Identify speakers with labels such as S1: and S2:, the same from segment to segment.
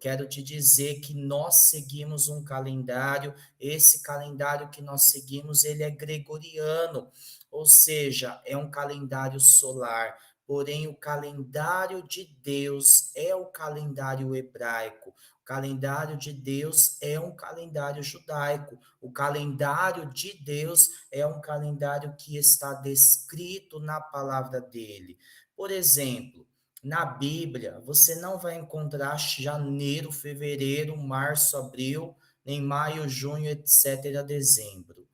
S1: quero te dizer que nós seguimos um calendário, esse calendário que nós seguimos, ele é gregoriano, ou seja, é um calendário solar. Porém, o calendário de Deus é o calendário hebraico. O calendário de Deus é um calendário judaico. O calendário de Deus é um calendário que está descrito na palavra dele. Por exemplo, na Bíblia, você não vai encontrar janeiro, fevereiro, março, abril, nem maio, junho, etc., dezembro.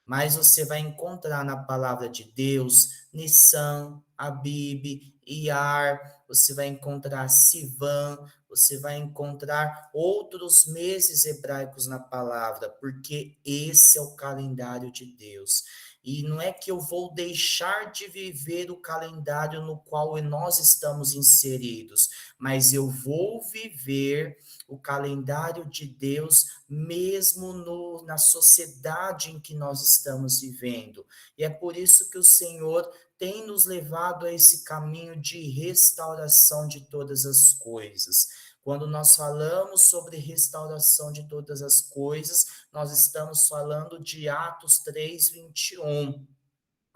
S1: Mas você vai encontrar na palavra de Deus Nissan, Abib, Iar, você vai encontrar Sivan, você vai encontrar outros meses hebraicos na palavra, porque esse é o calendário de Deus. E não é que eu vou deixar de viver o calendário no qual nós estamos inseridos, mas eu vou viver o calendário de Deus mesmo na sociedade em que nós estamos vivendo. E é por isso que o Senhor tem nos levado a esse caminho de restauração de todas as coisas. Quando nós falamos sobre restauração de todas as coisas, nós estamos falando de Atos 3:21.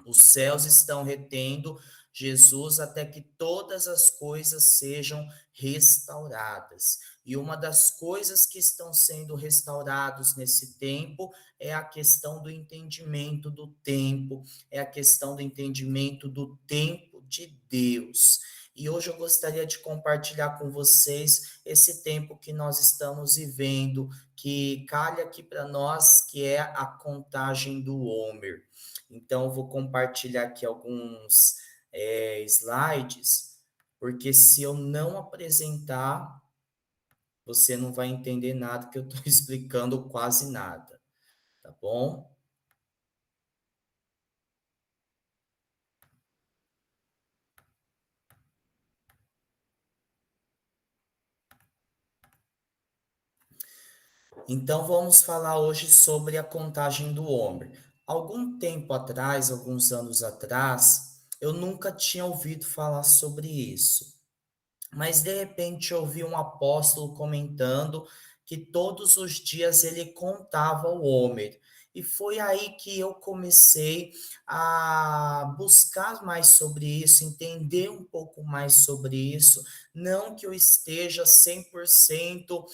S1: Os céus estão retendo Jesus até que todas as coisas sejam restauradas. E uma das coisas que estão sendo restauradas nesse tempo é a questão do entendimento do tempo, é a questão do entendimento do tempo de Deus. E hoje eu gostaria de compartilhar com vocês esse tempo que nós estamos vivendo, que calha aqui para nós, que é a contagem do Homer. Então, eu vou compartilhar aqui alguns slides, porque se eu não apresentar, você não vai entender nada que eu estou explicando, quase nada, tá bom? Então, vamos falar hoje sobre a contagem do homem. Algum tempo atrás, alguns anos atrás, eu nunca tinha ouvido falar sobre isso. Mas de repente eu ouvi um apóstolo comentando que todos os dias ele contava o Homer. E foi aí que eu comecei a buscar mais sobre isso, entender um pouco mais sobre isso. Não que eu esteja 100%,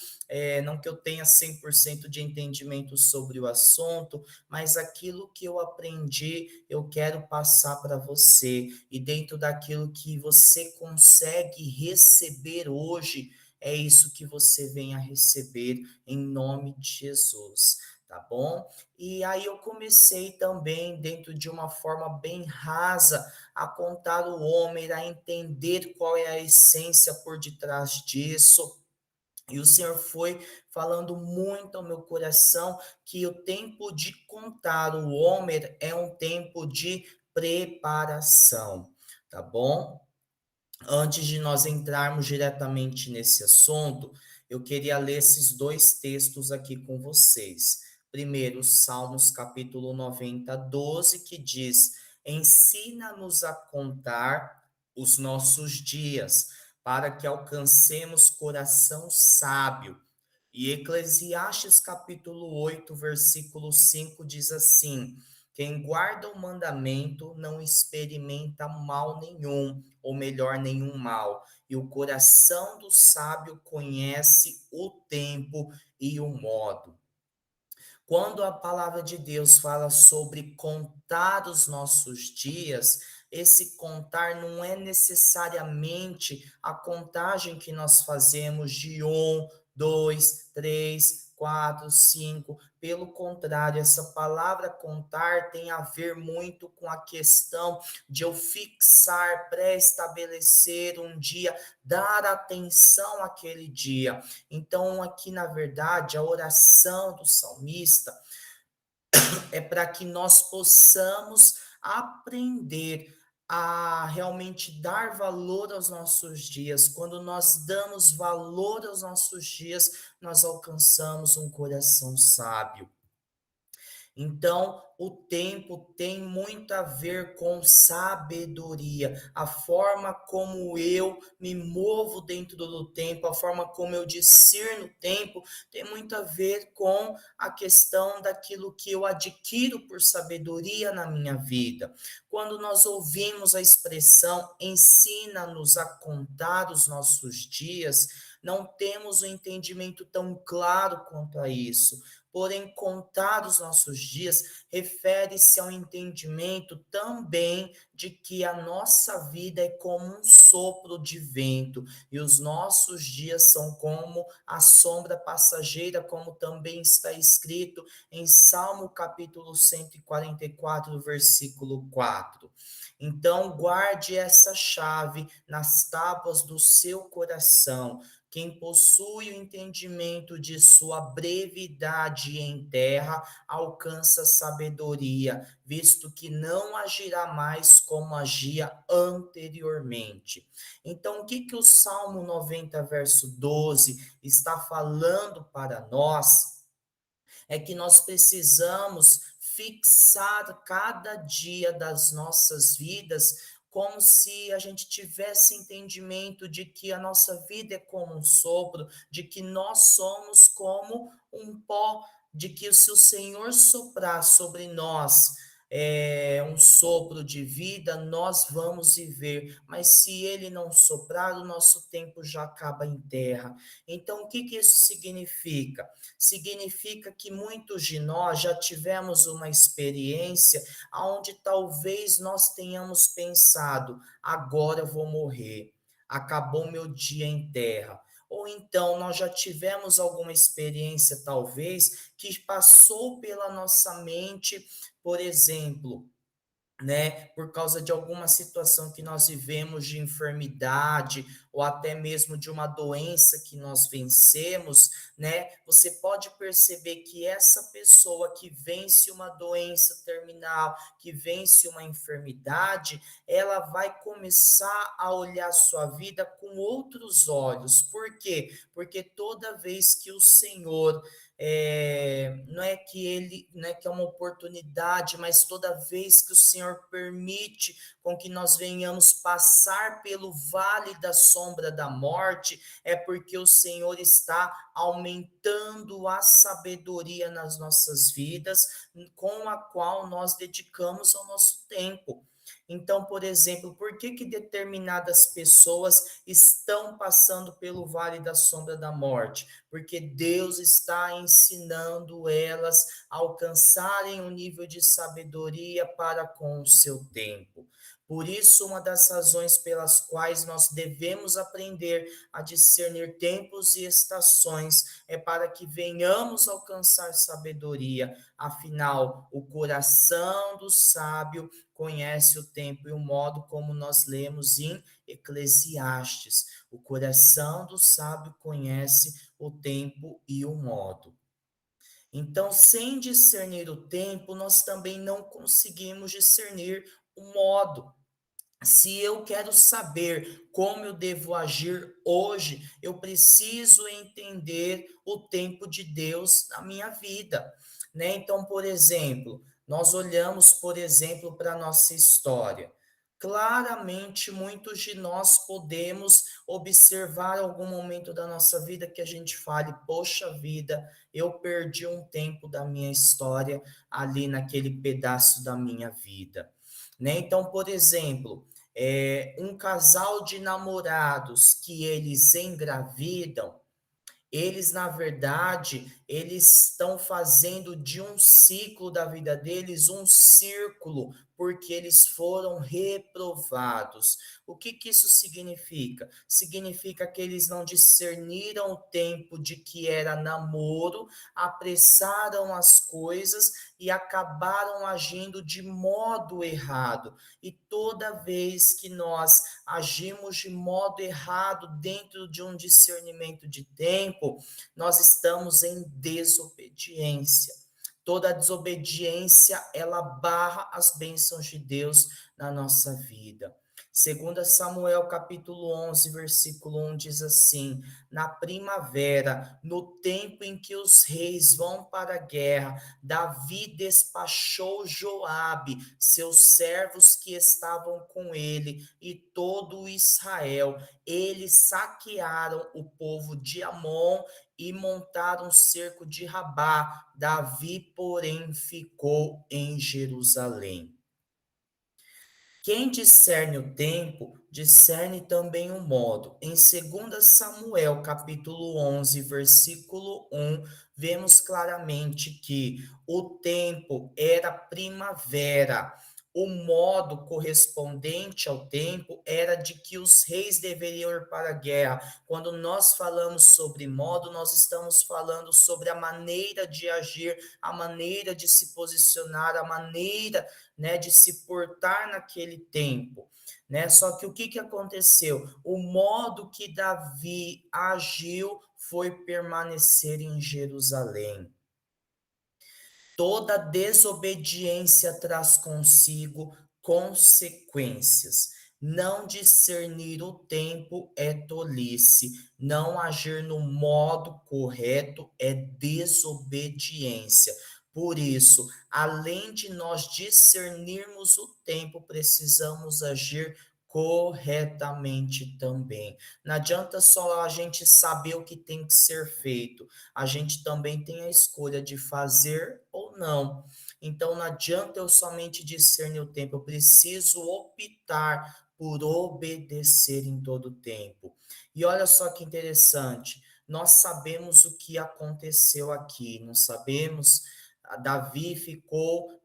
S1: não que eu tenha 100% de entendimento sobre o assunto, mas aquilo que eu aprendi, eu quero passar para você. E dentro daquilo que você consegue receber hoje, é isso que você vem a receber em nome de Jesus, tá bom? E aí eu comecei também, dentro de uma forma bem rasa, a contar o homem, a entender qual é a essência por detrás disso. E o Senhor foi falando muito ao meu coração que o tempo de contar o Homer é um tempo de preparação, tá bom? Antes de nós entrarmos diretamente nesse assunto, eu queria ler esses dois textos aqui com vocês. Primeiro, Salmos capítulo 90, 12, que diz: Ensina-nos a contar os nossos dias, para que alcancemos coração sábio. E Eclesiastes capítulo 8, versículo 5 diz assim: Quem guarda o mandamento não experimenta mal nenhum, ou melhor, nenhum mal. E o coração do sábio conhece o tempo e o modo. Quando a palavra de Deus fala sobre contar os nossos dias, esse contar não é necessariamente a contagem que nós fazemos de 1, 2, 3, 4, 5. Pelo contrário, essa palavra contar tem a ver muito com a questão de eu fixar, pré-estabelecer um dia, dar atenção àquele dia. Então, aqui, na verdade, a oração do salmista é para que nós possamos aprender a realmente dar valor aos nossos dias. Quando nós damos valor aos nossos dias, nós alcançamos um coração sábio. Então, o tempo tem muito a ver com sabedoria, a forma como eu me movo dentro do tempo, a forma como eu discerno o tempo, tem muito a ver com a questão daquilo que eu adquiro por sabedoria na minha vida. Quando nós ouvimos a expressão ensina-nos a contar os nossos dias, não temos um entendimento tão claro quanto a isso. Porém, contar os nossos dias refere-se ao entendimento também de que a nossa vida é como um sopro de vento e os nossos dias são como a sombra passageira, como também está escrito em Salmo capítulo 144, versículo 4. Então, guarde essa chave nas tábuas do seu coração. Quem possui o entendimento de sua brevidade em terra alcança sabedoria, visto que não agirá mais como agia anteriormente. Então, o que que o Salmo 90, verso 12 está falando para nós? É que nós precisamos fixar cada dia das nossas vidas como se a gente tivesse entendimento de que a nossa vida é como um sopro, de que nós somos como um pó, de que se o Senhor soprar sobre nós um sopro de vida, nós vamos viver, mas se ele não soprar, o nosso tempo já acaba em terra. Então, o que que isso significa? Significa que muitos de nós já tivemos uma experiência onde talvez nós tenhamos pensado, agora eu vou morrer, acabou meu dia em terra. Ou então nós já tivemos alguma experiência, talvez, que passou pela nossa mente, por exemplo, por causa de alguma situação que nós vivemos de enfermidade ou até mesmo de uma doença que nós vencemos, Você pode perceber que essa pessoa que vence uma doença terminal, que vence uma enfermidade, ela vai começar a olhar sua vida com outros olhos. Por quê? Porque toda vez que o Senhor não é que ele, não é que é uma oportunidade, mas toda vez que o Senhor permite com que nós venhamos passar pelo vale da sombra da morte, é porque o Senhor está aumentando a sabedoria nas nossas vidas, com a qual nós dedicamos ao nosso tempo. Então, por exemplo, por que que determinadas pessoas estão passando pelo vale da sombra da morte? Porque Deus está ensinando elas a alcançarem um nível de sabedoria para com o seu tempo. Por isso, uma das razões pelas quais nós devemos aprender a discernir tempos e estações é para que venhamos alcançar sabedoria. Afinal, o coração do sábio conhece o tempo e o modo, como nós lemos em Eclesiastes. O coração do sábio conhece o tempo e o modo. Então, sem discernir o tempo, nós também não conseguimos discernir o modo. Se eu quero saber como eu devo agir hoje, eu preciso entender o tempo de Deus na minha vida, Então, por exemplo, nós olhamos, por exemplo, para a nossa história. Claramente, muitos de nós podemos observar algum momento da nossa vida que a gente fale, poxa vida, eu perdi um tempo da minha história ali naquele pedaço da minha vida. Então, por exemplo, um casal de namorados que eles engravidam, eles, na verdade, eles estão fazendo de um ciclo da vida deles um círculo, porque eles foram reprovados. O que que isso significa? Significa que eles não discerniram o tempo de que era namoro, apressaram as coisas e acabaram agindo de modo errado. E toda vez que nós agimos de modo errado dentro de um discernimento de tempo, nós estamos em desobediência. Toda desobediência, ela barra as bênçãos de Deus na nossa vida. Segunda Samuel capítulo 11, versículo 1 diz assim: Na primavera, no tempo em que os reis vão para a guerra, Davi despachou Joabe, seus servos que estavam com ele, e todo Israel. Eles saquearam o povo de Amon e montaram cerco de Rabá. Davi, porém, ficou em Jerusalém. Quem discerne o tempo, discerne também o modo. Em 2 Samuel, capítulo 11, versículo 1, vemos claramente que o tempo era primavera. O modo correspondente ao tempo era de que os reis deveriam ir para a guerra. Quando nós falamos sobre modo, nós estamos falando sobre a maneira de agir, a maneira de se posicionar, a maneira, né, de se portar naquele tempo, né? Só que o que que aconteceu? O modo que Davi agiu foi permanecer em Jerusalém. Toda desobediência traz consigo consequências. Não discernir o tempo é tolice. Não agir no modo correto é desobediência. Por isso, além de nós discernirmos o tempo, precisamos agir corretamente também. Não adianta só a gente saber o que tem que ser feito, a gente também tem a escolha de fazer ou não. Então não adianta eu somente discernir o tempo, eu preciso optar por obedecer em todo o tempo. E olha só que interessante, nós sabemos o que aconteceu aqui, não sabemos? Davi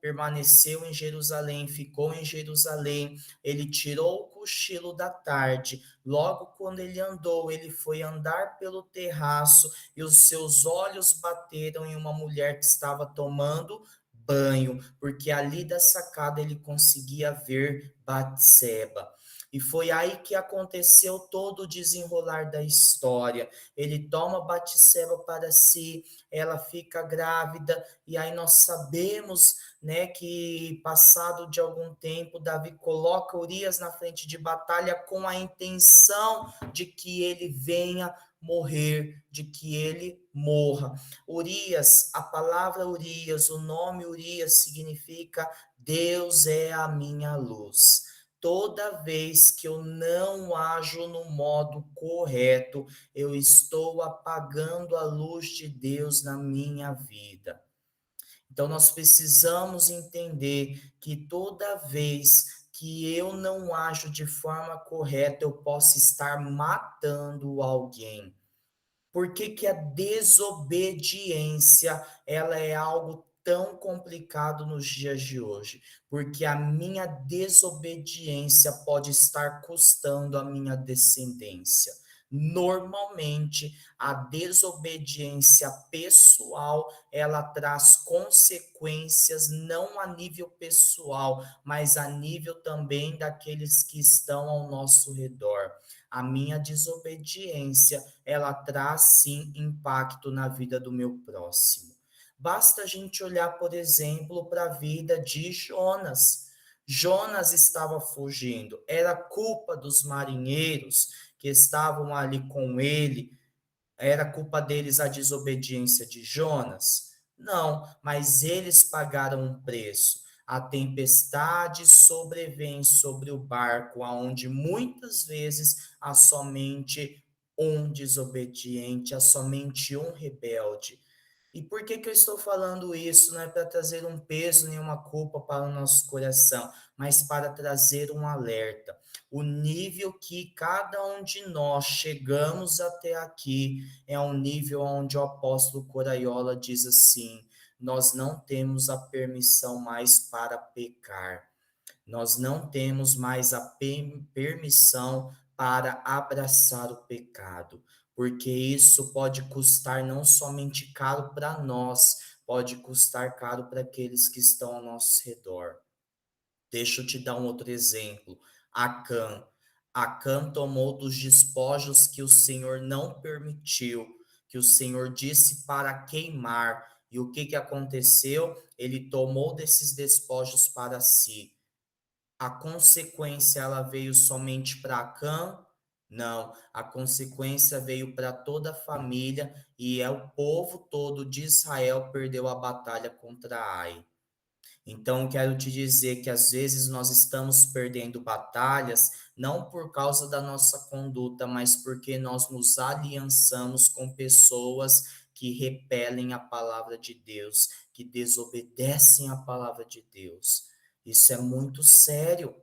S1: permaneceu em Jerusalém, ficou em Jerusalém, ele tirou o cochilo da tarde, logo quando ele andou, ele foi andar pelo terraço, e os seus olhos bateram em uma mulher que estava tomando banho, porque ali da sacada ele conseguia ver Batseba. E foi aí que aconteceu todo o desenrolar da história. Ele toma Batseba para si, ela fica grávida, e aí nós sabemos, né, que passado de algum tempo, Davi coloca Urias na frente de batalha com a intenção de que ele venha morrer, de que ele morra. Urias, a palavra Urias, o nome Urias significa Deus é a minha luz. Toda vez que eu não ajo no modo correto, eu estou apagando a luz de Deus na minha vida. Então, nós precisamos entender que toda vez que eu não ajo de forma correta, eu posso estar matando alguém. Por que que a desobediência, ela é algo tão complicado nos dias de hoje? Porque a minha desobediência pode estar custando a minha descendência. Normalmente, a desobediência pessoal, ela traz consequências não a nível pessoal, mas a nível também daqueles que estão ao nosso redor. A minha desobediência, ela traz sim impacto na vida do meu próximo. Basta a gente olhar, por exemplo, para a vida de Jonas. Jonas estava fugindo, era culpa dos marinheiros que estavam ali com ele, era culpa deles a desobediência de Jonas? Não, mas eles pagaram um preço. A tempestade sobrevém sobre o barco, aonde muitas vezes há somente um desobediente, há somente um rebelde. E por que que eu estou falando isso? Não é para trazer um peso nem uma culpa para o nosso coração, mas para trazer um alerta. O nível que cada um de nós chegamos até aqui é um nível onde o apóstolo Coraiola diz assim: nós não temos a permissão mais para pecar. Nós não temos mais a permissão para abraçar o pecado, porque isso pode custar não somente caro para nós, pode custar caro para aqueles que estão ao nosso redor. Deixa eu te dar um outro exemplo. Acã. Acã tomou dos despojos que o Senhor não permitiu, que o Senhor disse para queimar. E o que que aconteceu? Ele tomou desses despojos para si. A consequência ela veio somente para Cã? Não, a consequência veio para toda a família e é o povo todo de Israel perdeu a batalha contra Ai. Então, quero te dizer que às vezes nós estamos perdendo batalhas não por causa da nossa conduta, mas porque nós nos aliançamos com pessoas que repelem a palavra de Deus, que desobedecem a palavra de Deus. Isso é muito sério.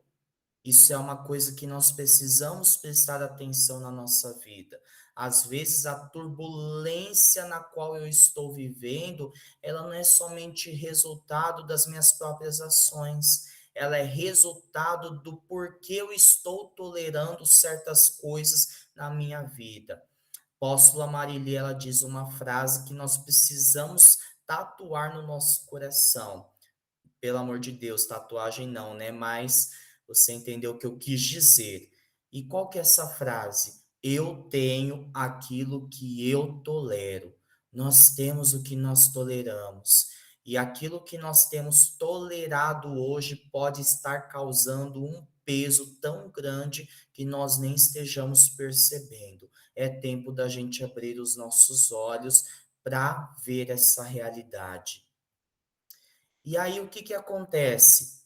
S1: Isso é uma coisa que nós precisamos prestar atenção na nossa vida. Às vezes, a turbulência na qual eu estou vivendo, ela não é somente resultado das minhas próprias ações, ela é resultado do porquê eu estou tolerando certas coisas na minha vida. Apóstola Marília, ela diz uma frase que nós precisamos tatuar no nosso coração. Pelo amor de Deus, tatuagem não, né? Mas você entendeu o que eu quis dizer. E qual que é essa frase? Eu tenho aquilo que eu tolero. Nós temos o que nós toleramos. E aquilo que nós temos tolerado hoje pode estar causando um peso tão grande que nós nem estejamos percebendo. É tempo da gente abrir os nossos olhos para ver essa realidade. E aí o que que acontece?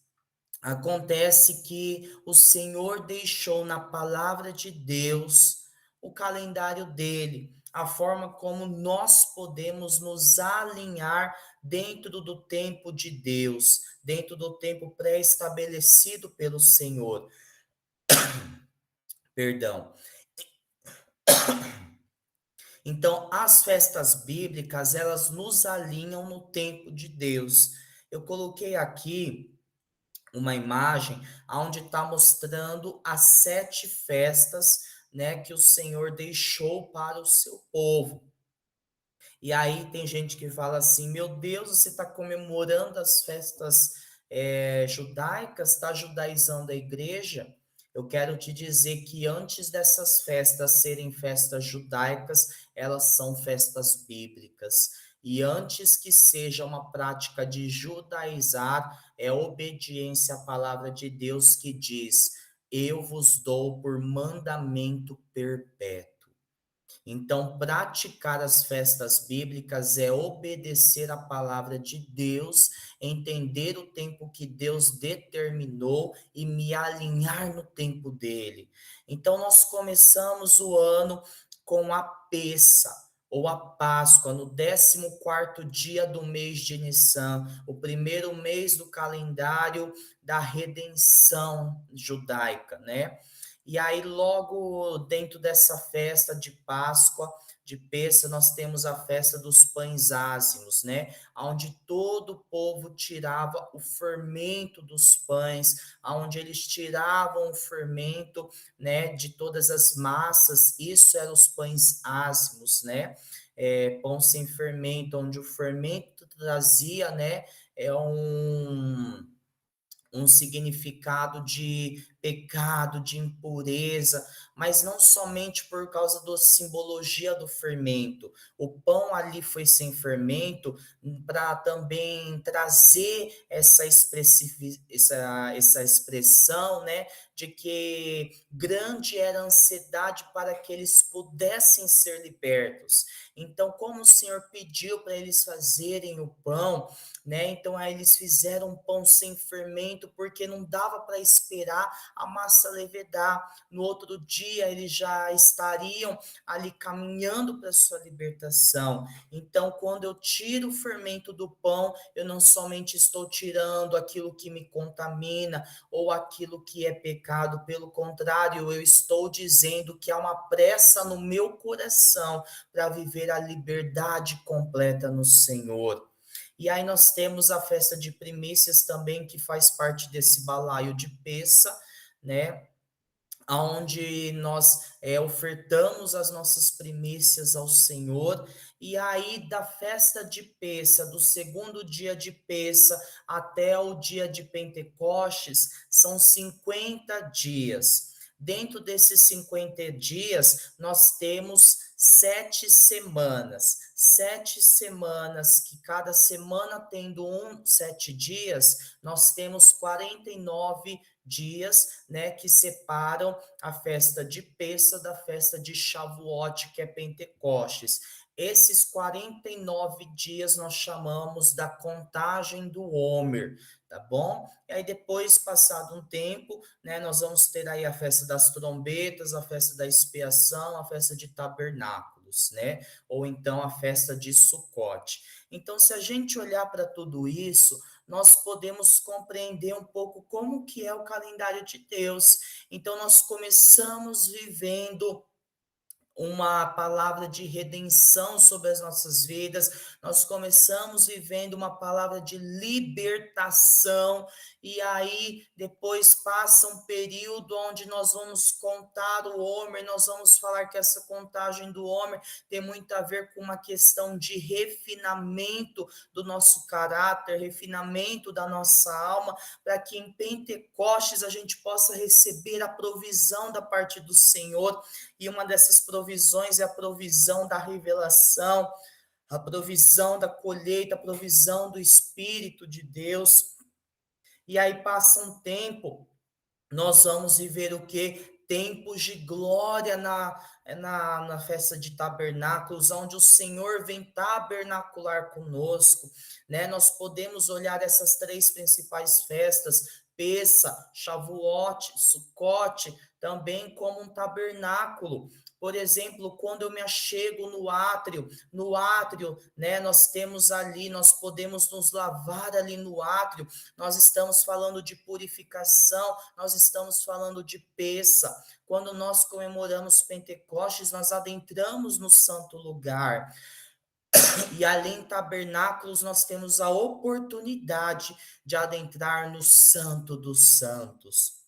S1: Acontece que o Senhor deixou na palavra de Deus o calendário dele, a forma como nós podemos nos alinhar dentro do tempo de Deus, dentro do tempo pré-estabelecido pelo Senhor. Perdão. Então, as festas bíblicas, elas nos alinham no tempo de Deus. Eu coloquei aqui uma imagem onde está mostrando as 7 festas, né, que o Senhor deixou para o seu povo. E aí tem gente que fala assim: meu Deus, você está comemorando as festas judaicas, está judaizando a igreja? Eu quero te dizer que antes dessas festas serem festas judaicas, elas são festas bíblicas. E antes que seja uma prática de judaizar, é obediência à palavra de Deus que diz: eu vos dou por mandamento perpétuo. Então, praticar as festas bíblicas é obedecer a palavra de Deus, entender o tempo que Deus determinou e me alinhar no tempo dele. Então, nós começamos o ano com a Peça ou a Páscoa, no 14º dia do mês de Nissan, o primeiro mês do calendário da redenção judaica, né? E aí, logo dentro dessa festa de Páscoa, de Pêssego, nós temos a festa dos pães ázimos, né? Onde todo o povo tirava o fermento dos pães, onde eles tiravam o fermento, né, de todas as massas. Isso eram os pães ázimos, né? Pão sem fermento, onde o fermento trazia, né, um significado de pecado, de impureza, mas não somente por causa da simbologia do fermento. O pão ali foi sem fermento para também trazer essa expressão, né, de que grande era a ansiedade para que eles pudessem ser libertos. Então, como o Senhor pediu para eles fazerem o pão, né? Então aí eles fizeram um pão sem fermento porque não dava para esperar a massa levedar. No outro dia eles já estariam ali caminhando para sua libertação. Então, quando eu tiro o fermento do pão, eu não somente estou tirando aquilo que me contamina ou aquilo que é pecado, pelo contrário, eu estou dizendo que há uma pressa no meu coração para viver a liberdade completa no Senhor. E aí nós temos a festa de primícias também, que faz parte desse balaio de Peça, né? Onde nós ofertamos as nossas primícias ao Senhor, e aí da festa de Peça, do segundo dia de Peça até o dia de Pentecostes, são 50 dias. Dentro desses 50 dias, nós temos sete semanas, que cada semana tendo 7 dias, nós temos 49 dias, né, que separam a festa de Pêssah da festa de Shavuot, que é Pentecostes. Esses 49 dias nós chamamos da contagem do Homer, tá bom? E aí depois, passado um tempo, né, nós vamos ter aí a festa das trombetas, a festa da expiação, a festa de tabernáculos, né? Ou então a festa de Sucote. Então, se a gente olhar para tudo isso, nós podemos compreender um pouco como que é o calendário de Deus. Então, nós começamos vivendo uma palavra de redenção sobre as nossas vidas, nós começamos vivendo uma palavra de libertação, e aí depois passa um período onde nós vamos contar o Homer, nós vamos falar que essa contagem do Homer tem muito a ver com uma questão de refinamento do nosso caráter, refinamento da nossa alma, para que em Pentecostes a gente possa receber a provisão da parte do Senhor, e uma dessas provisões é a provisão da revelação, a provisão da colheita, a provisão do Espírito de Deus. E aí passa um tempo, nós vamos viver o quê? Tempos de glória na festa de tabernáculos, onde o Senhor vem tabernacular conosco, né? Nós podemos olhar essas três principais festas, Pêssah, Shavuot, Sucote, também como um tabernáculo. Por exemplo, quando eu me achego no átrio, né, nós temos ali, nós podemos nos lavar ali no átrio, nós estamos falando de purificação, nós estamos falando de Pêssah. Quando nós comemoramos Pentecostes, nós adentramos no santo lugar. E além de tabernáculos, nós temos a oportunidade de adentrar no Santo dos Santos.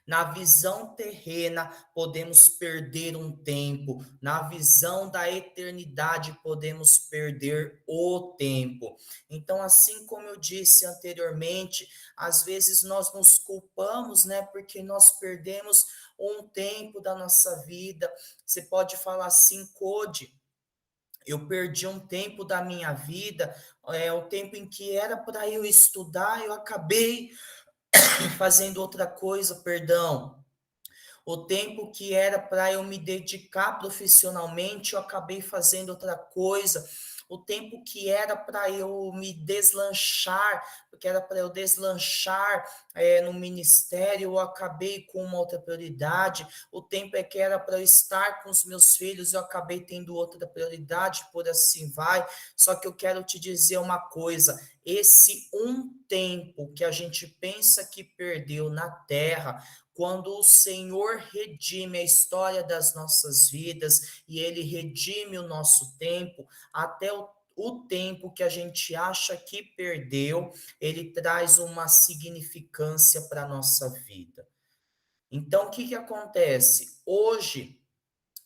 S1: Na visão terrena, podemos perder um tempo. Na visão da eternidade, podemos perder o tempo. Então, assim como eu disse anteriormente, às vezes nós nos culpamos, né? Porque nós perdemos um tempo da nossa vida. Você pode falar assim, Code. Eu perdi um tempo da minha vida, o tempo em que era para eu estudar, eu acabei fazendo outra coisa, perdão. O tempo que era para eu me dedicar profissionalmente, eu acabei fazendo outra coisa. O tempo que era para eu me deslanchar, porque era para eu deslanchar no ministério, eu acabei com uma outra prioridade. O tempo é que era para eu estar com os meus filhos, eu acabei tendo outra prioridade, por assim vai. Só que eu quero te dizer uma coisa: esse um tempo que a gente pensa que perdeu na terra, quando o Senhor redime a história das nossas vidas e Ele redime o nosso tempo, até o tempo que a gente acha que perdeu, Ele traz uma significância para a nossa vida. Então, o que que acontece? Hoje,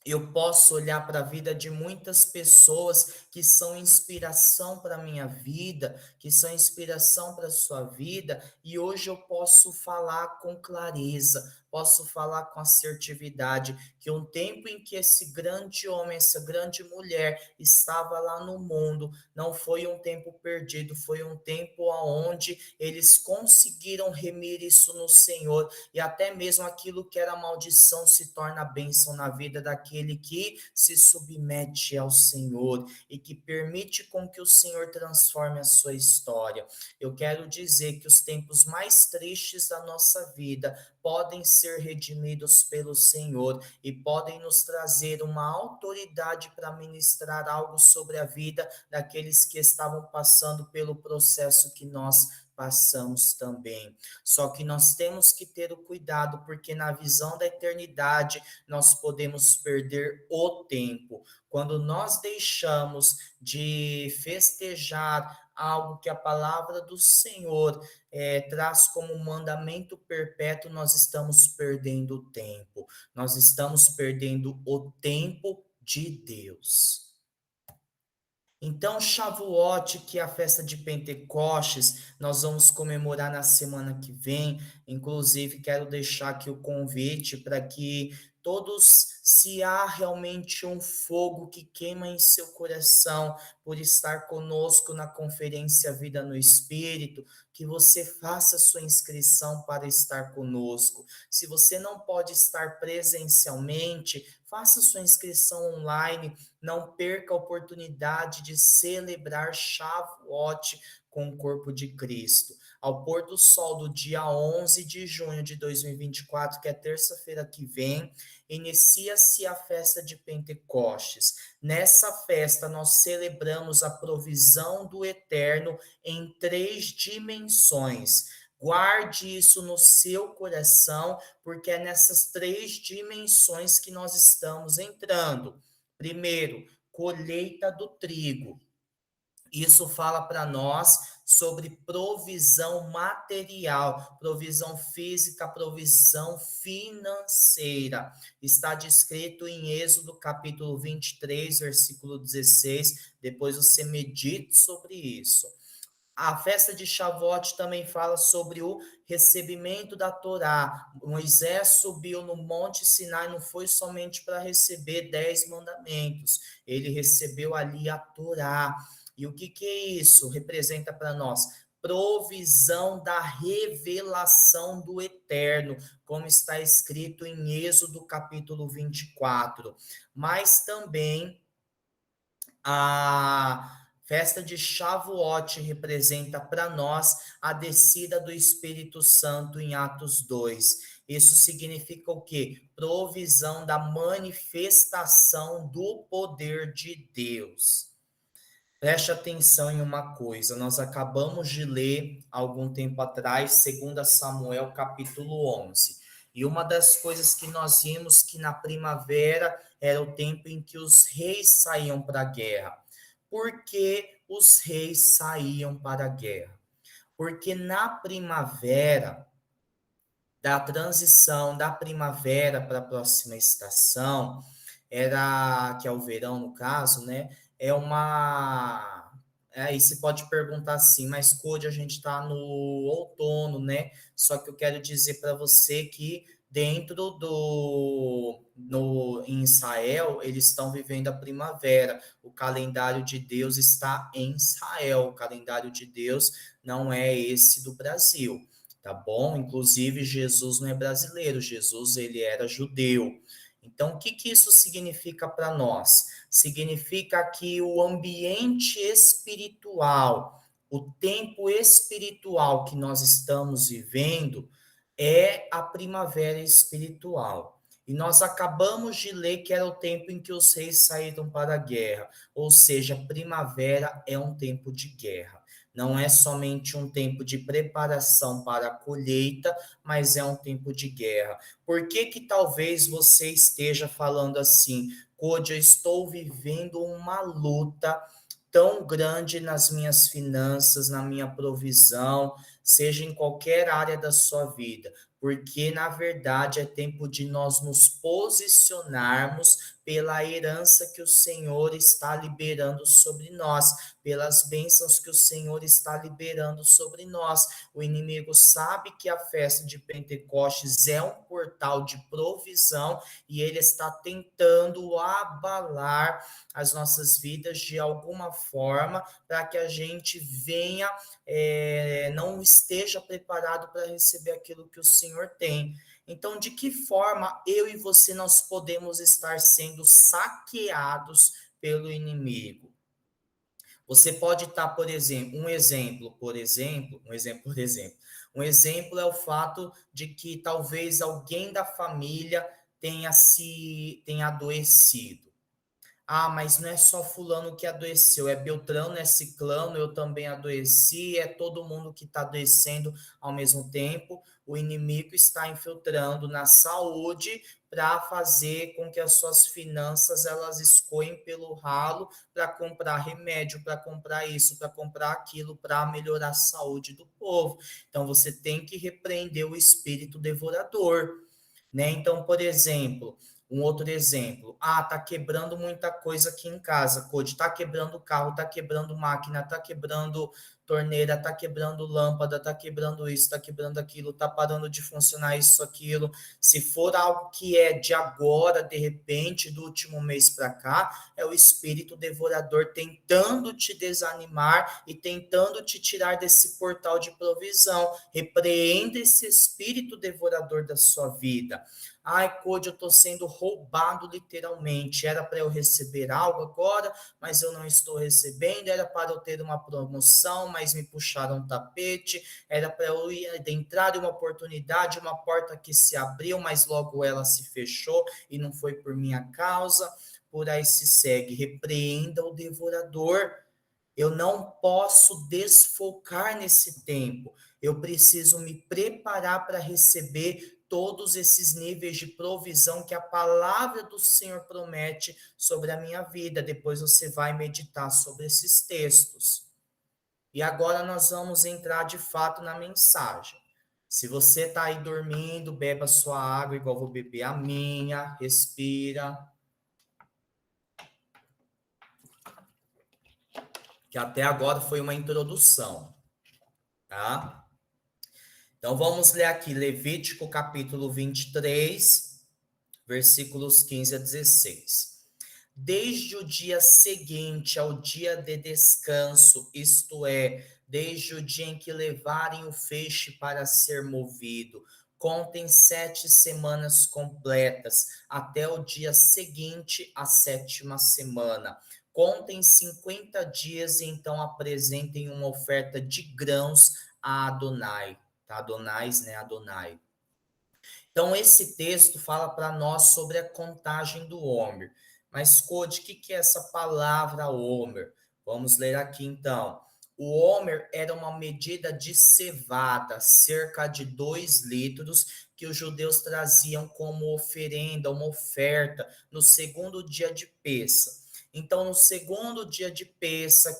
S1: eu posso olhar para a vida de muitas pessoas que são inspiração para a minha vida, que são inspiração para a sua vida, e hoje eu posso falar com clareza, posso falar com assertividade, que um tempo em que esse grande homem, essa grande mulher estava lá no mundo, não foi um tempo perdido, foi um tempo onde eles conseguiram remir isso no Senhor, e até mesmo aquilo que era maldição se torna bênção na vida daquele que se submete ao Senhor e que permite com que o Senhor transforme a sua história. Eu quero dizer que os tempos mais tristes da nossa vida podem ser redimidos pelo Senhor e podem nos trazer uma autoridade para ministrar algo sobre a vida daqueles que estavam passando pelo processo que nós passamos também. Só que nós temos que ter o cuidado, porque na visão da eternidade nós podemos perder o tempo. Quando nós deixamos de festejar algo que a palavra do Senhor traz como mandamento perpétuo, nós estamos perdendo o tempo. Nós estamos perdendo o tempo de Deus. Então, Shavuot, que é a festa de Pentecostes, nós vamos comemorar na semana que vem. Inclusive, quero deixar aqui o convite para que todos, se há realmente um fogo que queima em seu coração por estar conosco na conferência Vida no Espírito, que você faça sua inscrição para estar conosco. Se você não pode estar presencialmente, faça sua inscrição online, não perca a oportunidade de celebrar Shavuot com o corpo de Cristo. Ao pôr do sol do dia 11 de junho de 2024, que é terça-feira que vem, inicia-se a festa de Pentecostes. Nessa festa, nós celebramos a provisão do Eterno em 3 dimensões. Guarde isso no seu coração, porque é nessas 3 dimensões que nós estamos entrando. Primeiro, colheita do trigo. Isso fala para nós sobre provisão material, provisão física, provisão financeira. Está descrito em Êxodo capítulo 23, versículo 16. Depois você medite sobre isso. A festa de Shavuot também fala sobre o recebimento da Torá. Moisés subiu no Monte Sinai, não foi somente para receber 10 mandamentos, ele recebeu ali a Torá. E o que é isso? Representa para nós provisão da revelação do Eterno, como está escrito em Êxodo capítulo 24. Mas também a festa de Shavuot representa para nós a descida do Espírito Santo em Atos 2. Isso significa o quê? Provisão da manifestação do poder de Deus. Preste atenção em uma coisa, nós acabamos de ler algum tempo atrás, 2 Samuel capítulo 11. E uma das coisas que nós vimos que na primavera era o tempo em que os reis saíam para a guerra. Por que os reis saíam para a guerra? Porque na primavera, da transição da primavera para a próxima estação, que é o verão no caso, né? É uma. Aí você pode perguntar assim, mas Code, a gente está no outono, né? Só que eu quero dizer para você que dentro em Israel, eles estão vivendo a primavera. O calendário de Deus está em Israel. O calendário de Deus não é esse do Brasil, tá bom? Inclusive, Jesus não é brasileiro, Jesus ele era judeu. Então, o que isso significa para nós? Significa que o ambiente espiritual, o tempo espiritual que nós estamos vivendo é a primavera espiritual. E nós acabamos de ler que era o tempo em que os reis saíram para a guerra, ou seja, primavera é um tempo de guerra. Não é somente um tempo de preparação para a colheita, mas é um tempo de guerra. Por que que talvez você esteja falando assim, Code, eu estou vivendo uma luta tão grande nas minhas finanças, na minha provisão, seja em qualquer área da sua vida, porque na verdade é tempo de nós nos posicionarmos pela herança que o Senhor está liberando sobre nós, pelas bênçãos que o Senhor está liberando sobre nós. O inimigo sabe que a festa de Pentecostes é um portal de provisão e ele está tentando abalar as nossas vidas de alguma forma para que a gente venha, não esteja preparado para receber aquilo que o Senhor tem. Então, de que forma eu e você nós podemos estar sendo saqueados pelo inimigo? Você pode estar, por exemplo, um exemplo é o fato de que talvez alguém da família tenha adoecido. Ah, mas não é só fulano que adoeceu, é Beltrano, é Ciclano, eu também adoeci, é todo mundo que está adoecendo ao mesmo tempo. O inimigo está infiltrando na saúde para fazer com que as suas finanças elas escoem pelo ralo para comprar remédio, para comprar isso, para comprar aquilo, para melhorar a saúde do povo. Então você tem que repreender o espírito devorador, né? Então, por exemplo, um outro exemplo, tá quebrando muita coisa aqui em casa, Code, tá quebrando carro, tá quebrando máquina, tá quebrando torneira, tá quebrando lâmpada, tá quebrando isso, tá quebrando aquilo, tá parando de funcionar isso, aquilo. Se for algo que é de agora, de repente, do último mês para cá, é o espírito devorador tentando te desanimar e tentando te tirar desse portal de provisão. Repreenda esse espírito devorador da sua vida. Ai, Code, eu estou sendo roubado literalmente. Era para eu receber algo agora, mas eu não estou recebendo. Era para eu ter uma promoção, mas me puxaram o tapete. Era para eu entrar em uma oportunidade, uma porta que se abriu, mas logo ela se fechou e não foi por minha causa. Por aí se segue. Repreenda o devorador. Eu não posso desfocar nesse tempo. Eu preciso me preparar para receber todos esses níveis de provisão que a palavra do Senhor promete sobre a minha vida. Depois você vai meditar sobre esses textos. E agora nós vamos entrar de fato na mensagem. Se você está aí dormindo, beba sua água, igual vou beber a minha, respira. Que até agora foi uma introdução, tá? Então vamos ler aqui Levítico capítulo 23, versículos 15 a 16. Desde o dia seguinte ao dia de descanso, isto é, desde o dia em que levarem o feixe para ser movido, contem 7 semanas completas, até o dia seguinte à 7ª semana. Contem 50 dias e então apresentem uma oferta de grãos a Adonai. Tá? Adonais, né? Adonai. Então, esse texto fala para nós sobre a contagem do Homer. Mas, Code, o que é essa palavra Homer? Vamos ler aqui então. O Homer era uma medida de cevada, cerca de 2 litros, que os judeus traziam como oferenda, uma oferta, no segundo dia de Pêssah. Então, no segundo dia de Pêssah,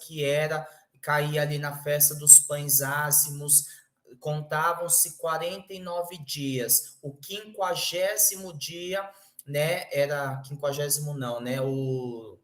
S1: caía ali na festa dos pães ázimos, contavam-se 49 dias. O 50º dia, né, era 50º não, né, o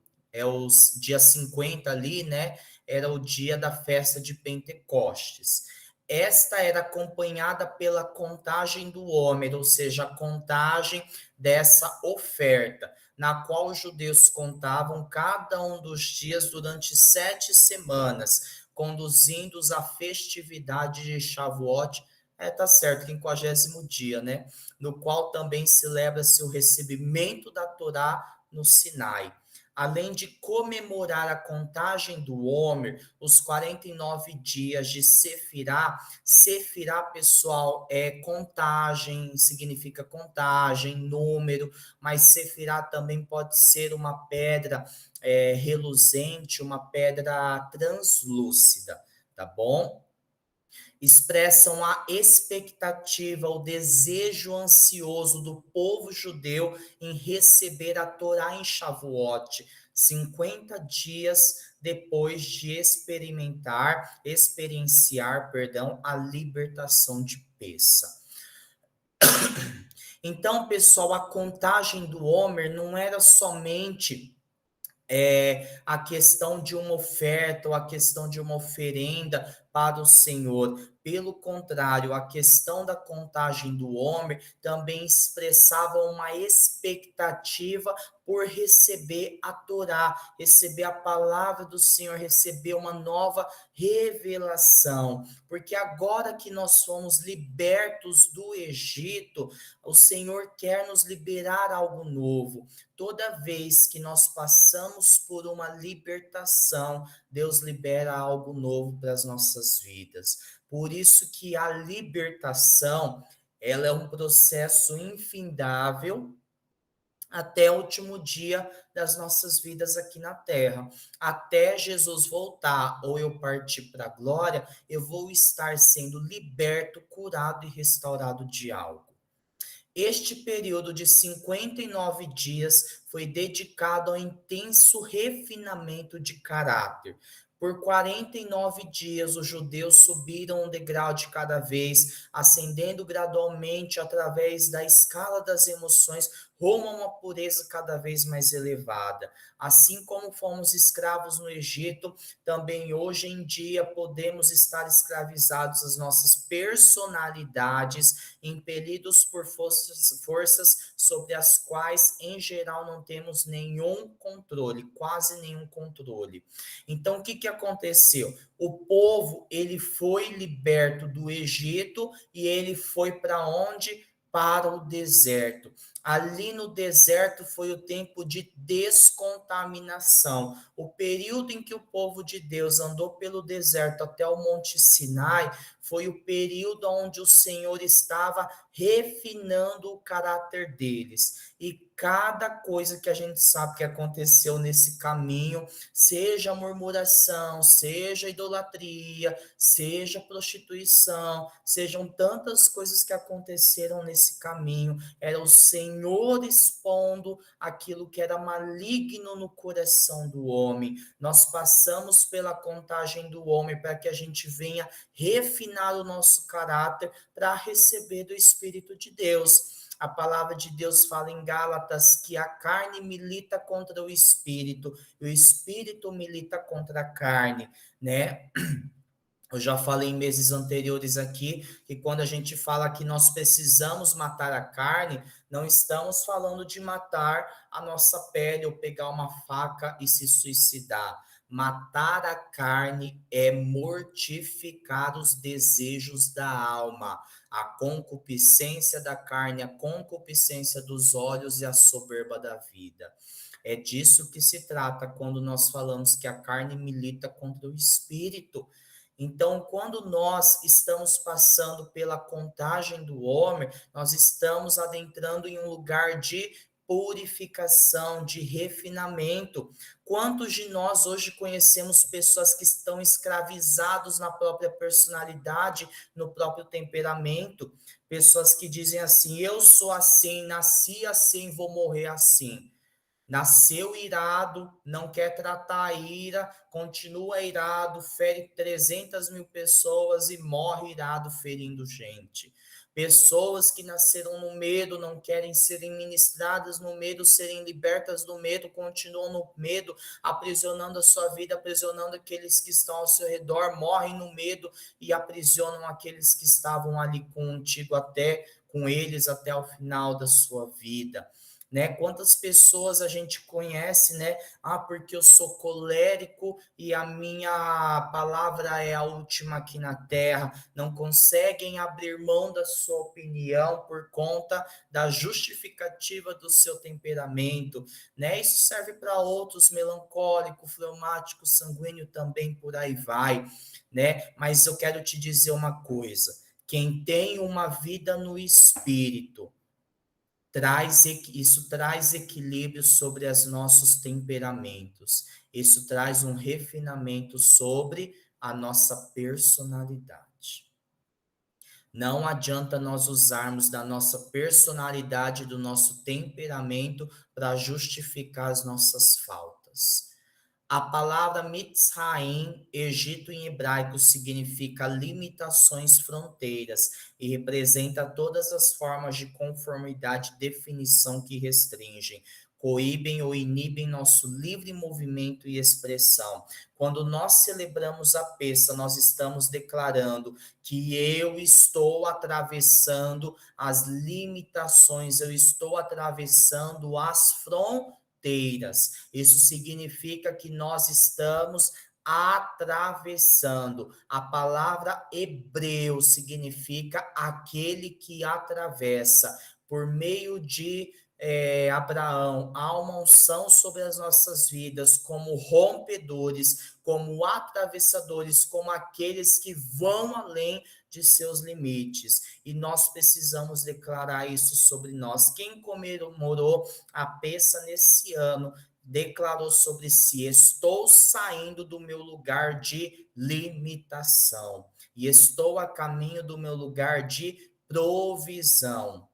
S1: dia 50 ali, né, era o dia da festa de Pentecostes. Esta era acompanhada pela contagem do Homer, ou seja, a contagem dessa oferta, na qual os judeus contavam cada um dos dias durante 7 semanas, conduzindo-os à festividade de Shavuot, tá certo, 50º dia, né? No qual também celebra-se o recebimento da Torá no Sinai. Além de comemorar a contagem do Homer, os 49 dias de Sefirá. Sefirá, pessoal, é contagem, significa contagem, número, mas Sefirá também pode ser uma pedra reluzente, uma pedra translúcida, tá bom? Expressam a expectativa, o desejo ansioso do povo judeu em receber a Torá em Shavuot, 50 dias depois de experienciar, a libertação de Pêssah. Então, pessoal, a contagem do Homer não era somente a questão de uma oferta ou a questão de uma oferenda para o Senhor. Pelo contrário, a questão da contagem do homem também expressava uma expectativa por receber a Torá, receber a palavra do Senhor, receber uma nova revelação. Porque agora que nós fomos libertos do Egito, o Senhor quer nos liberar algo novo. Toda vez que nós passamos por uma libertação, Deus libera algo novo para as nossas vidas. Por isso que a libertação, ela é um processo infindável até o último dia das nossas vidas aqui na Terra. Até Jesus voltar ou eu partir para a glória, eu vou estar sendo liberto, curado e restaurado de algo. Este período de 59 dias foi dedicado ao intenso refinamento de caráter. Por 49 dias, os judeus subiram um degrau de cada vez, ascendendo gradualmente através da escala das emoções rumo a uma pureza cada vez mais elevada. Assim como fomos escravos no Egito, também hoje em dia podemos estar escravizados às nossas personalidades, impelidos por forças sobre as quais, em geral, não temos nenhum controle, quase nenhum controle. Então, o que que aconteceu? O povo, ele foi liberto do Egito e ele foi para onde? Para o deserto. Ali no deserto foi o tempo de descontaminação. O período em que o povo de Deus andou pelo deserto até o Monte Sinai foi o período onde o Senhor estava refinando o caráter deles. E cada coisa que a gente sabe que aconteceu nesse caminho, seja murmuração, seja idolatria, seja prostituição, sejam tantas coisas que aconteceram nesse caminho, era o Senhor expondo aquilo que era maligno no coração do homem. Nós passamos pela contagem do homem para que a gente venha refinar o nosso caráter para receber do Espírito de Deus. A palavra de Deus fala em Gálatas que a carne milita contra o espírito e o espírito milita contra a carne, né? Eu já falei em meses anteriores aqui que quando a gente fala que nós precisamos matar a carne, não estamos falando de matar a nossa pele ou pegar uma faca e se suicidar. Matar a carne é mortificar os desejos da alma, a concupiscência da carne, a concupiscência dos olhos e a soberba da vida. É disso que se trata quando nós falamos que a carne milita contra o espírito. Então, quando nós estamos passando pela contagem do homem, nós estamos adentrando em um lugar de purificação, de refinamento. Quantos de nós hoje conhecemos pessoas que estão escravizados na própria personalidade, no próprio temperamento? Pessoas que dizem assim: eu sou assim, nasci assim, vou morrer assim. Nasceu irado, não quer tratar a ira, continua irado, fere 300 mil pessoas e morre irado, ferindo gente. Pessoas que nasceram no medo, não querem serem ministradas no medo, serem libertas do medo, continuam no medo, aprisionando a sua vida, aprisionando aqueles que estão ao seu redor, morrem no medo e aprisionam aqueles que estavam ali contigo até, com eles até o final da sua vida. Né? Quantas pessoas a gente conhece, né? Ah, porque eu sou colérico e a minha palavra é a última aqui na terra. Não conseguem abrir mão da sua opinião por conta da justificativa do seu temperamento, né? Isso serve para outros, melancólico, fleumático, sanguíneo também, por aí vai, né? Mas eu quero te dizer uma coisa: quem tem uma vida no espírito, isso traz equilíbrio sobre os nossos temperamentos. Isso traz um refinamento sobre a nossa personalidade. Não adianta nós usarmos da nossa personalidade, do nosso temperamento para justificar as nossas faltas. A palavra Mitzraim, Egito em hebraico, significa limitações, fronteiras, e representa todas as formas de conformidade e definição que restringem, coíbem ou inibem nosso livre movimento e expressão. Quando nós celebramos a peça, nós estamos declarando que eu estou atravessando as limitações, eu estou atravessando as fronteiras. Isso significa que nós estamos atravessando. A palavra hebreu significa aquele que atravessa. Por meio de Abraão, há uma unção sobre as nossas vidas como rompedores, como atravessadores, como aqueles que vão além de seus limites. E nós precisamos declarar isso sobre nós. Quem comemorou a peça nesse ano declarou sobre si: estou saindo do meu lugar de limitação e estou a caminho do meu lugar de provisão.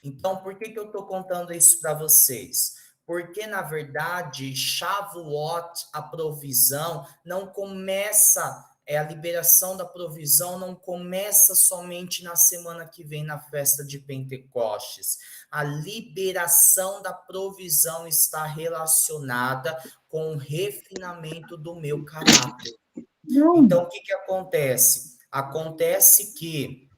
S1: Então, por que eu estou contando isso para vocês? Porque, na verdade, Shavuot, a provisão, não começa a liberação da provisão não começa somente na semana que vem, na festa de Pentecostes. A liberação da provisão está relacionada com o refinamento do meu caráter. Então, o que que acontece? Acontece que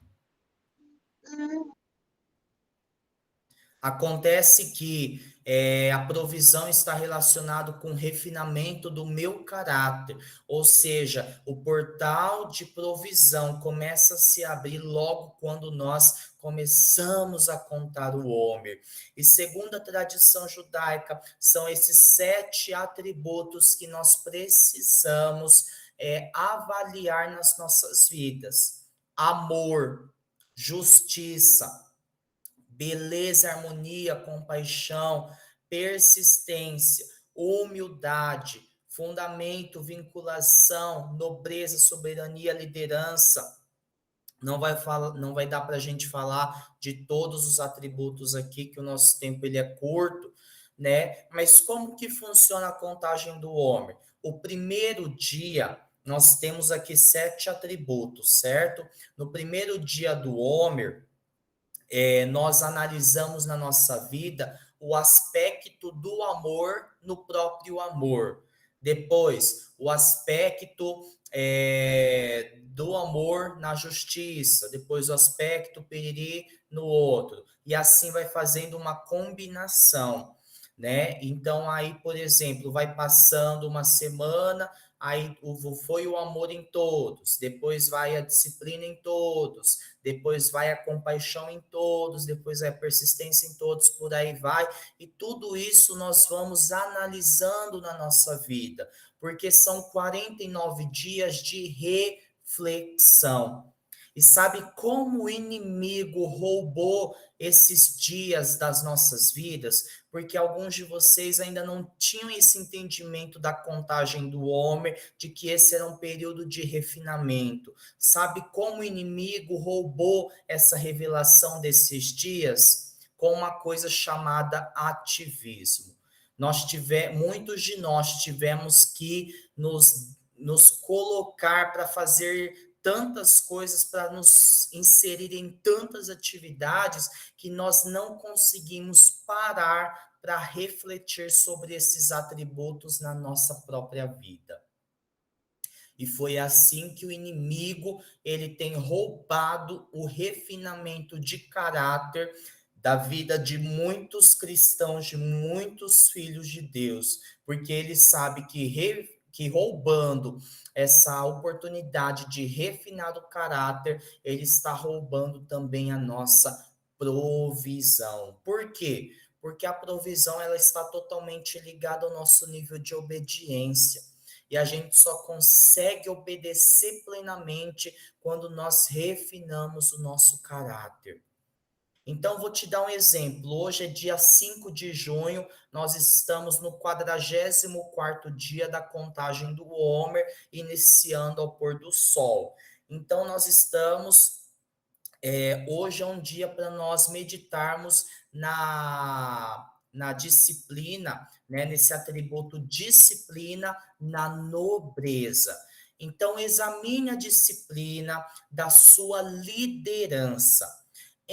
S1: a provisão está relacionada com o refinamento do meu caráter, ou seja, o portal de provisão começa a se abrir logo quando nós começamos a contar o Homer. E segundo a tradição judaica, são esses 7 atributos que nós precisamos avaliar nas nossas vidas: amor, justiça, beleza, harmonia, compaixão, persistência, humildade, fundamento, vinculação, nobreza, soberania, liderança. Não vai dar para a gente falar de todos os atributos aqui, que o nosso tempo ele é curto, né? Mas como que funciona a contagem do homem? O primeiro dia, nós temos aqui 7 atributos, certo? No primeiro dia do Homer, nós analisamos na nossa vida o aspecto do amor no próprio amor. Depois, o aspecto do amor na justiça. Depois, o aspecto piriri no outro. E assim vai fazendo uma combinação, né? Então, aí, por exemplo, vai passando uma semana, aí foi o amor em todos, depois vai a disciplina em todos, depois vai a compaixão em todos, depois vai a persistência em todos, por aí vai. E tudo isso nós vamos analisando na nossa vida, porque são 49 dias de reflexão. E sabe como o inimigo roubou esses dias das nossas vidas? Porque alguns de vocês ainda não tinham esse entendimento da contagem do homem, de que esse era um período de refinamento. Sabe como o inimigo roubou essa revelação desses dias? Com uma coisa chamada ativismo. Muitos de nós tivemos que nos colocar para fazer tantas coisas, para nos inserir em tantas atividades, que nós não conseguimos parar para refletir sobre esses atributos na nossa própria vida. E foi assim que o inimigo ele tem roubado o refinamento de caráter da vida de muitos cristãos, de muitos filhos de Deus, porque ele sabe que roubando essa oportunidade de refinar o caráter, ele está roubando também a nossa provisão. Por quê? Porque a provisão ela está totalmente ligada ao nosso nível de obediência. E a gente só consegue obedecer plenamente quando nós refinamos o nosso caráter. Então, vou te dar um exemplo. Hoje é dia 5 de junho, nós estamos no 44º dia da contagem do Homer, iniciando ao pôr do sol. Então, hoje é um dia para nós meditarmos na disciplina, né, nesse atributo disciplina, na nobreza. Então, examine a disciplina da sua liderança.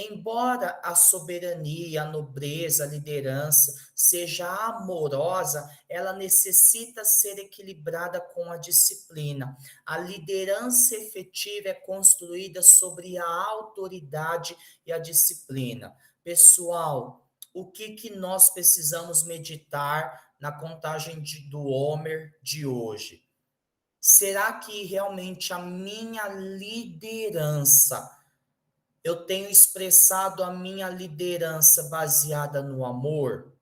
S1: Embora a soberania, a nobreza, a liderança seja amorosa, ela necessita ser equilibrada com a disciplina. A liderança efetiva é construída sobre a autoridade e a disciplina. Pessoal, o que nós precisamos meditar na contagem do Homer de hoje? Será que realmente a minha liderança, eu tenho expressado a minha liderança baseada no amor?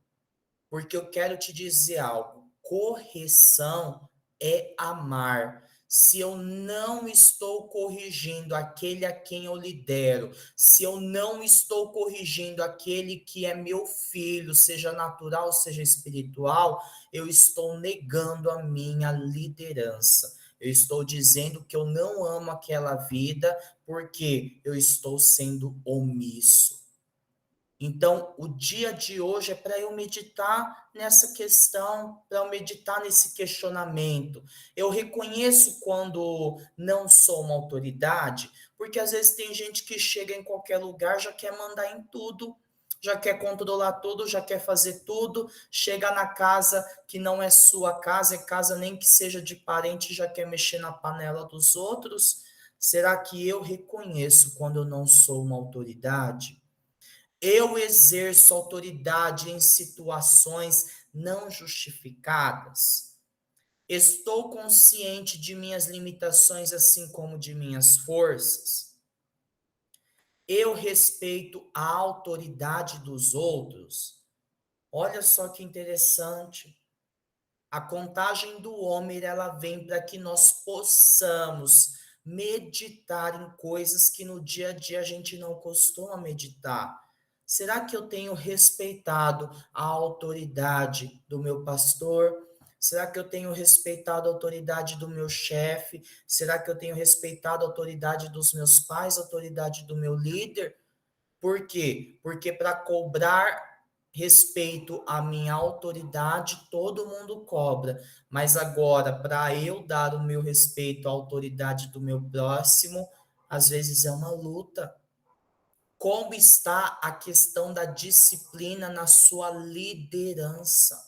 S1: Porque eu quero te dizer algo: correção é amar. Se eu não estou corrigindo aquele a quem eu lidero, se eu não estou corrigindo aquele que é meu filho, seja natural, seja espiritual, eu estou negando a minha liderança. Eu estou dizendo que eu não amo aquela vida porque eu estou sendo omisso. Então, o dia de hoje é para eu meditar nessa questão, para eu meditar nesse questionamento. Eu reconheço quando não sou uma autoridade, porque às vezes tem gente que chega em qualquer lugar, já quer mandar em tudo, já quer controlar tudo, já quer fazer tudo, chega na casa que não é sua casa, é casa nem que seja de parente, já quer mexer na panela dos outros. Será que eu reconheço quando eu não sou uma autoridade? Eu exerço autoridade em situações não justificadas. Estou consciente de minhas limitações, assim como de minhas forças. Eu respeito a autoridade dos outros. Olha só que interessante. A contagem do Homer, ela vem para que nós possamos meditar em coisas que no dia a dia a gente não costuma meditar. Será que eu tenho respeitado a autoridade do meu pastor? Será que eu tenho respeitado a autoridade do meu chefe? Será que eu tenho respeitado a autoridade dos meus pais, a autoridade do meu líder? Por quê? Porque para cobrar respeito à minha autoridade, todo mundo cobra. Mas agora, para eu dar o meu respeito à autoridade do meu próximo, às vezes é uma luta. Como está a questão da disciplina na sua liderança?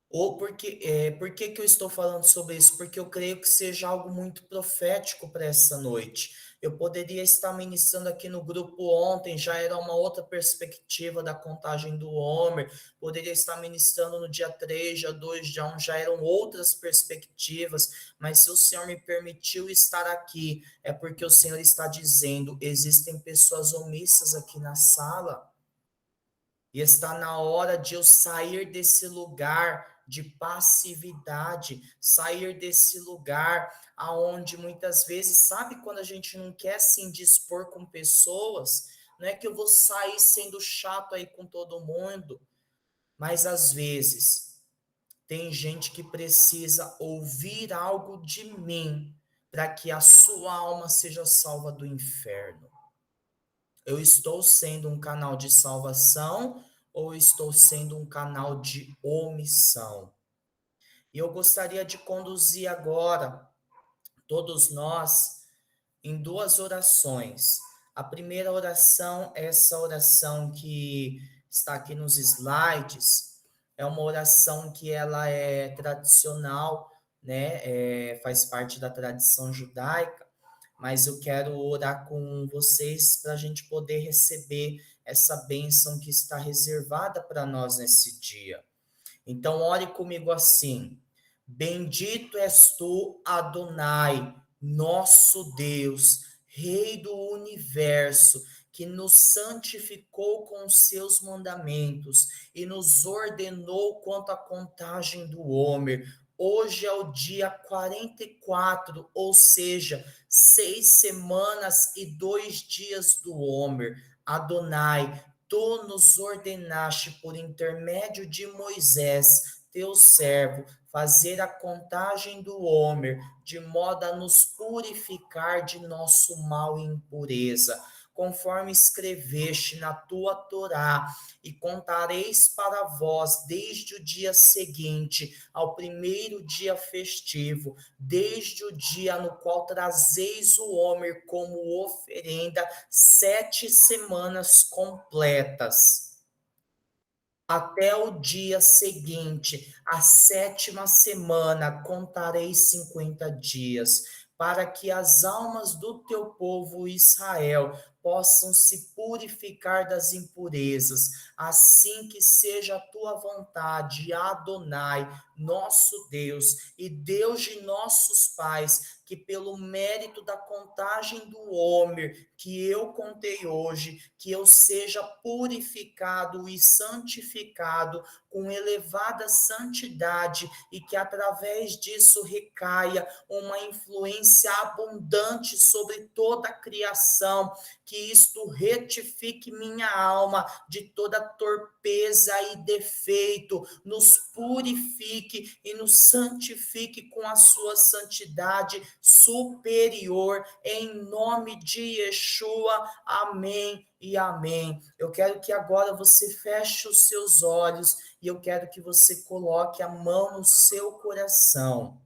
S1: Ou por que que eu estou falando sobre isso? Porque eu creio que seja algo muito profético para essa noite. Eu poderia estar ministrando aqui no grupo ontem, já era uma outra perspectiva da contagem do Homer. Poderia estar ministrando no dia 3, dia 2, dia 1, já eram outras perspectivas. Mas se o Senhor me permitiu estar aqui, é porque o Senhor está dizendo: existem pessoas omissas aqui na sala. E está na hora de eu sair desse lugar de passividade, sair desse lugar aonde muitas vezes, sabe quando a gente não quer se indispor com pessoas, não é que eu vou sair sendo chato aí com todo mundo, mas às vezes tem gente que precisa ouvir algo de mim para que a sua alma seja salva do inferno. Eu estou sendo um canal de salvação ou estou sendo um canal de omissão? E eu gostaria de conduzir agora todos nós em duas orações. A primeira oração é essa oração que está aqui nos slides. É uma oração que ela é tradicional, né? Faz parte da tradição judaica, mas eu quero orar com vocês para a gente poder receber essa bênção que está reservada para nós nesse dia. Então, ore comigo assim: Bendito és tu, Adonai, nosso Deus, Rei do universo, que nos santificou com os seus mandamentos e nos ordenou quanto à contagem do Homer. Hoje é o dia 44, ou seja, 6 semanas e 2 dias do Homer. Adonai, tu nos ordenaste por intermédio de Moisés, teu servo, fazer a contagem do Homer, de modo a nos purificar de nosso mal e impureza, conforme escreveste na tua Torá, e contareis para vós desde o dia seguinte ao primeiro dia festivo, desde o dia no qual trazeis o Homer como oferenda, 7 semanas completas até o dia seguinte, a 7ª semana, contarei 50 dias, para que as almas do teu povo Israel possam se purificar das impurezas, assim que seja a tua vontade, Adonai, nosso Deus e Deus de nossos pais, que pelo mérito da contagem do Homer que eu contei hoje, que eu seja purificado e santificado com elevada santidade e que através disso recaia uma influência abundante sobre toda a criação, que que isto retifique minha alma de toda torpeza e defeito, nos purifique e nos santifique com a sua santidade superior, em nome de Yeshua, amém e amém. Eu quero que agora você feche os seus olhos e eu quero que você coloque a mão no seu coração.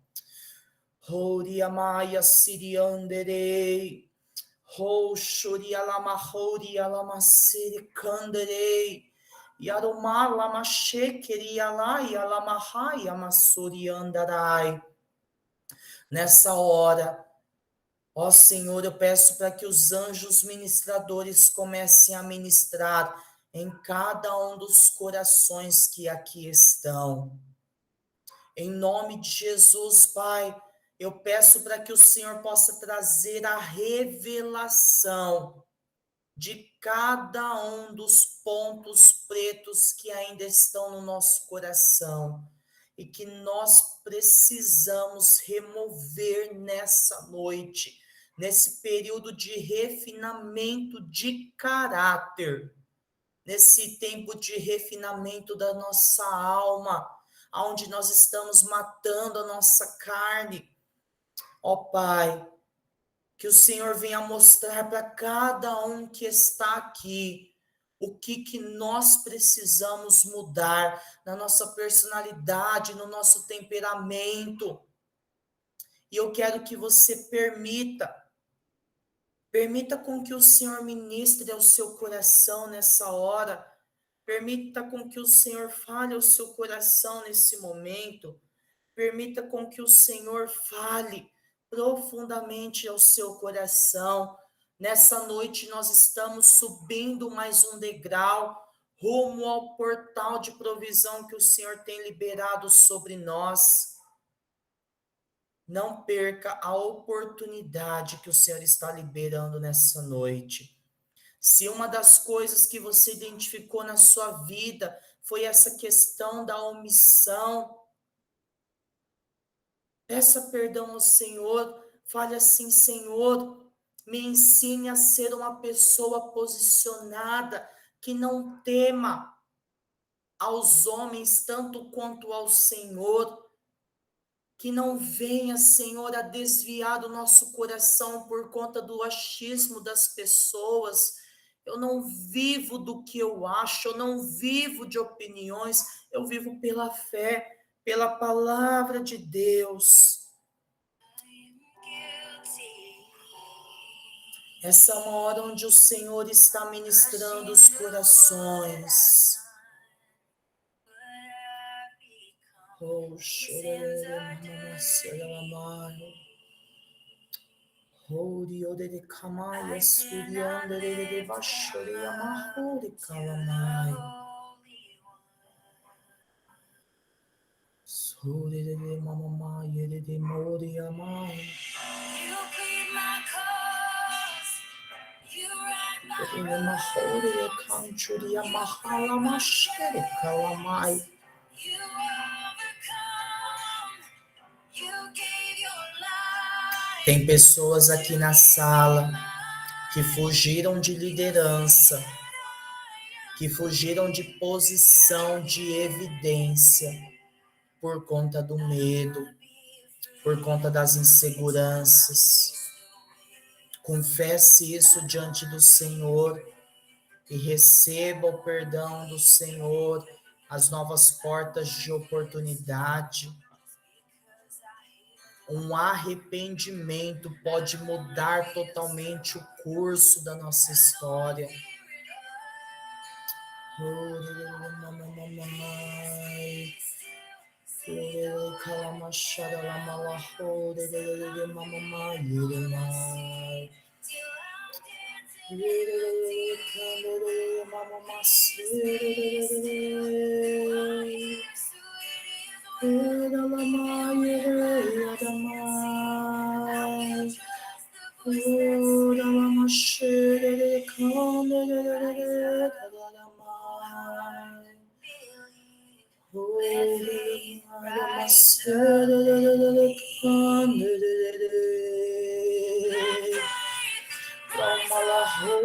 S1: Horiamaya Sirianderei, Ho Shurialama Horialama Sirikanderei, Yaroma Lama Shekerialai Alamahai Amasuriandarai. Nessa hora, ó Senhor, eu peço para que os anjos ministradores comecem a ministrar em cada um dos corações que aqui estão. Em nome de Jesus, Pai, eu peço para que o Senhor possa trazer a revelação de cada um dos pontos pretos que ainda estão no nosso coração e que nós precisamos remover nessa noite, nesse período de refinamento de caráter, nesse tempo de refinamento da nossa alma, onde nós estamos matando a nossa carne. Ó Pai, que o Senhor venha mostrar para cada um que está aqui o que nós precisamos mudar na nossa personalidade, no nosso temperamento. E eu quero que você permita com que o Senhor ministre ao seu coração nessa hora, permita com que o Senhor fale ao seu coração nesse momento, permita com que o Senhor fale profundamente ao seu coração. Nessa noite nós estamos subindo mais um degrau rumo ao portal de provisão que o Senhor tem liberado sobre nós. Não perca a oportunidade que o Senhor está liberando nessa noite. Se uma das coisas que você identificou na sua vida foi essa questão da omissão, peça perdão ao Senhor, fale assim: Senhor, me ensine a ser uma pessoa posicionada, que não tema aos homens tanto quanto ao Senhor, que não venha, Senhor, a desviar do nosso coração por conta do achismo das pessoas. Eu não vivo do que eu acho, eu não vivo de opiniões, eu vivo pela fé, pela palavra de Deus. Essa é uma hora onde o Senhor está ministrando os corações. Oh, de Kamaya Suriandere de Vashore Yamahori Kalamai. Suri de Mama Yere de Mori Yamai. Mahori Kanchuri Yamahala Mashere Kalamai. Tem pessoas aqui na sala que fugiram de liderança, que fugiram de posição de evidência por conta do medo, por conta das inseguranças. Confesse isso diante do Senhor e receba o perdão do Senhor, as novas portas de oportunidade. Um arrependimento pode mudar totalmente o curso da nossa história.